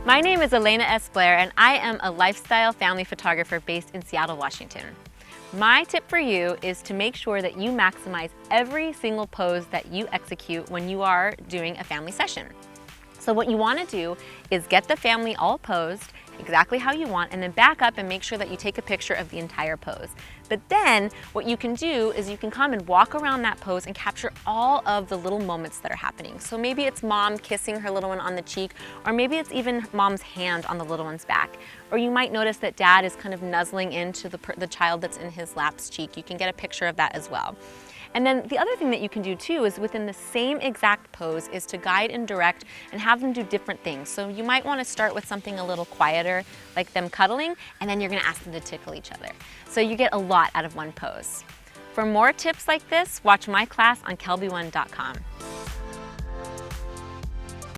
My name is Elena S. Blair, and I am a lifestyle family photographer based in Seattle, Washington. My tip for you is to make sure that you maximize every single pose that you execute when you are doing a family session. So what you want to do is get the family all posed exactly how you want, and then back up and make sure that you take a picture of the entire pose. But then what you can do is you can come and walk around that pose and capture all of the little moments that are happening. So maybe it's mom kissing her little one on the cheek, or maybe it's even mom's hand on the little one's back. Or you might notice that dad is kind of nuzzling into the child that's in his lap's cheek. You can get a picture of that as well. And then the other thing that you can do too is within the same exact pose is to guide and direct and have them do different things. So you might want to start with something a little quieter, like them cuddling, and then you're going to ask them to tickle each other. So you get a lot out of one pose. For more tips like this, watch my class on KelbyOne.com.